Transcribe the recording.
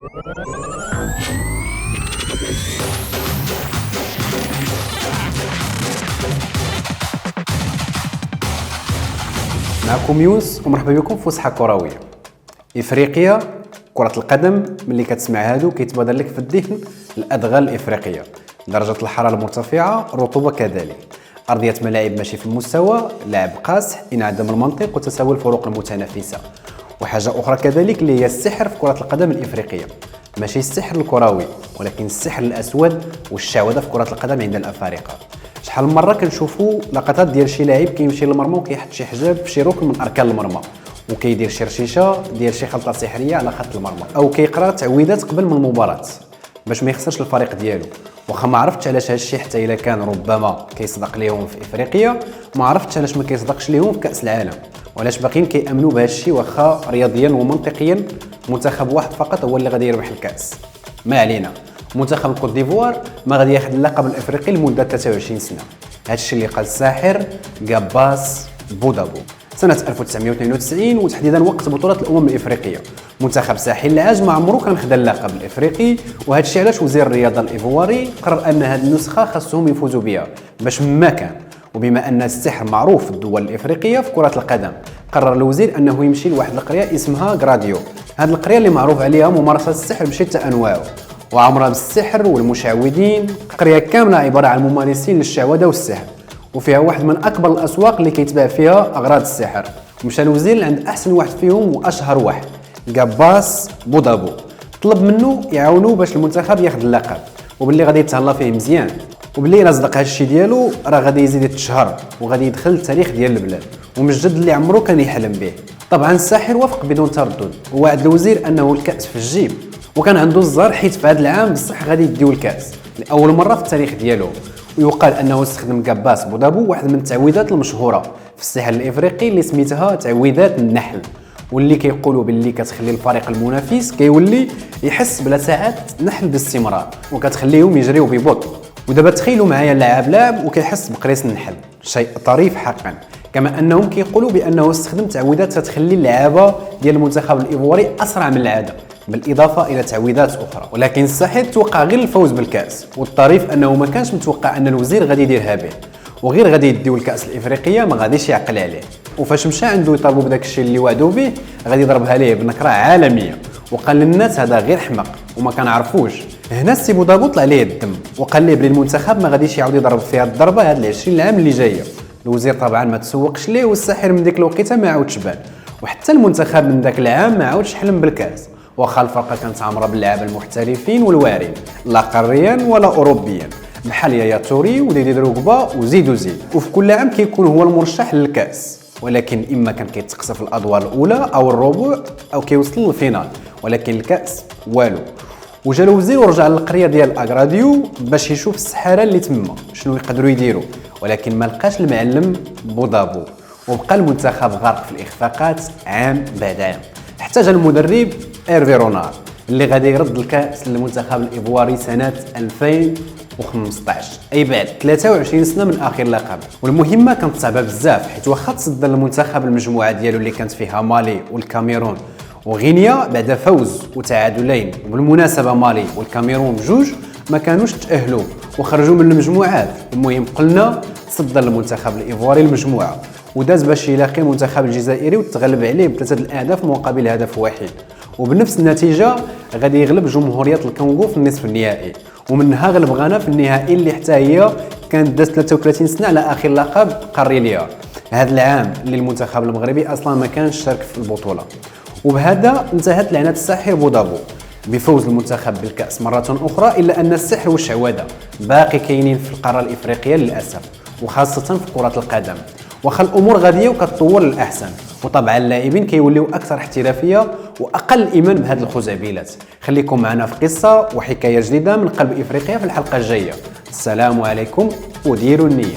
معكم يونس ومرحبا بكم في فسحه كرويه. افريقيا، كره القدم ملي كتسمع هادو كيتبادر لك في الذهن الادغال الافريقيه، درجه الحراره المرتفعه، الرطوبه كذلك، ارضيه ملاعب ماشي في المستوى، لعب قاصح، انعدام المنطق وتساوي الفروق المتنافسه. وحاجه اخرى كذلك اللي هي السحر في كره القدم الافريقيه، ماشي السحر الكروي ولكن السحر الاسود والشعوذه في كره القدم عند الافارقه. شحال من مره كنشوفوا لقطات ديال شي لاعب كيمشي للمرمى وكيحط شي حجاب في شي ركن من اركان المرمى وكيدير شي رشيشه ديال شي خلطه سحريه على خط المرمى، او كيقرا تعويذات قبل من المباراه باش ما يخسرش الفريق ديالو. واخا ما عرفتش علاش هادشي حتى الا كان ربما كيصدق ليهم في افريقيا، ما عرفتش علاش ما كيصدقش ليهم في كاس العالم، وعلاش باقيين كيامنوا بهادشي واخا رياضيا ومنطقيا منتخب واحد فقط هو اللي غادي يربح الكاس. ما علينا، منتخب الكوت ديفوار ما غادي ياخذ اللقب الافريقي لمده 23 سنه. هادشي اللي قال الساحر غاباس بودابو سنه 1992 وتحديدا وقت بطوله الامم الافريقيه. منتخب ساحل العاج ما عمره كان خدا اللقب الافريقي، وهادشي علاش وزير الرياضه الايفواري قرر ان هذه النسخه خاصهم يفوزوا بها باش ما كان. وبما ان السحر معروف في الدول الافريقيه في كره القدم، قرر الوزير انه يمشي لواحد القريه اسمها غراديو. هذه القريه اللي معروف عليها ممارسه السحر بشتى انواعه وعمرها بالسحر والمشعوذين، قريه كامله عباره عن ممارسين للشعوذه والسحر، وفيها واحد من اكبر الاسواق اللي كيتباع فيها اغراض السحر. مشى الوزير عند احسن واحد فيهم واشهر واحد، غاباس بودابو، طلب منه يعاونوه باش المنتخب ياخذ اللقب، وباللي غادي يتهلا فيه مزيان، وباللي الا صدق هادشي ديالو راه غادي يزيد يتشهر وغادي يدخل التاريخ ديال البلاد ومن الجد اللي عمره كان يحلم به. طبعا الساحر وافق بدون تردد، ووعد الوزير انه الكاس في الجيب، وكان عنده الزهر حيت في هذا العام بصح غادي يديو الكاس لاول مره في التاريخ ديالو. ويقال انه استخدم غاباس بودابو واحد من التعويذات المشهوره في السحر الافريقي اللي سميتها تعويذات النحل، واللي كيقولوا باللي كتخلي الفريق المنافس كيولي يحس بلا ساعات نحل باستمرار وكتخليهم يجريو ببطء. ودابا تخيلوا معايا لاعب وكيحس بقريص النحل، شيء طريف حقا. كما انهم كيقولوا بانه استخدم تعويذات تتخلي اللعابه ديال المنتخب الايفواري اسرع من العاده، بالاضافه الى تعويذات اخرى. ولكن الساحر توقع غير الفوز بالكاس، والطريف انه ما كانش متوقع ان الوزير غادي يديرها به وغير غادي يديو الكاس الافريقيه، ما غاديش يعقل عليه. وفاش مشى عنده يطالبوا بداك الشيء اللي وعدوا به غادي يضربها ليه بنكره عالميه، وقال للناس هذا غير حمق وما كنعرفوش. هنا السي بودابو طلع ليه الدم وقال ليه بلي المنتخب ما غاديش يعاود يضرب فيها الضربه هاد 20 عام اللي جايه. الوزير طبعا ما تسوقش ليه، والساحر من ديك الوقيته ما عاودش بان، وحتى المنتخب من ذاك العام ما عاودش حلم بالكاس، واخا الفرقه كانت عامره باللعابه المحترفين والوارين لا قاريا ولا اوروبيا بحال يايا توري وديدي دروغبا وزيد. وفي كل عام كيكون هو المرشح للكاس، ولكن اما كان كيتقصى في الادوار الاولى او الربع او كيوصل للفينال، ولكن الكاس والو. وجا الوزير ورجع للقريه ديال اغراديو باش يشوف السحاره اللي تما شنو يقدروا يديروا، ولكن ما لقاش المعلم بودابو، وبقى المنتخب غارق في الاخفاقات عام بعد عام، حتى جا المدرب ايرفي رونار اللي غادي يرد الكاس للمنتخب الايفواري سنه 2015، اي بعد 23 سنه من اخر لقب. والمهمه كانت صعبه بزاف، حيت واخا تصدى المنتخب المجموعه ديالو اللي كانت فيها مالي والكاميرون وغينيا بعد فوز وتعادلين، وبالمناسبه مالي والكاميرون بجوج ما كانوش تاهلوا وخرجوا من المجموعات. المهم قلنا تصدى المنتخب الايفواري المجموعه وداز باش يلاقي المنتخب الجزائري وتغلب عليه ب3 الاهداف مقابل هدف واحد، وبنفس النتيجه غادي يغلب جمهوريه الكونغو في النصف النهائي، ومنها غلب غانا في النهائي اللي حتى هي كانت دازت 33 سنه على اخر لقب قاري ليها هذا العام، اللي المنتخب المغربي اصلا ما كانش شارك في البطوله. وبهذا انتهت لعنه الساحر بودابو بفوز المنتخب بالكاس مره اخرى، الا ان السحر والشعوذه باقي كاينين في القاره الافريقيه للاسف، وخاصه في كره القدم. واخا الامور غاديه وكتطور للاحسن، وطبعا اللاعبين كيوليو اكثر احترافيه واقل ايمان بهذه الخزعبلات. خليكم معنا في قصه وحكايه جديده من قلب افريقيا في الحلقه الجايه. السلام عليكم وديروا النيه.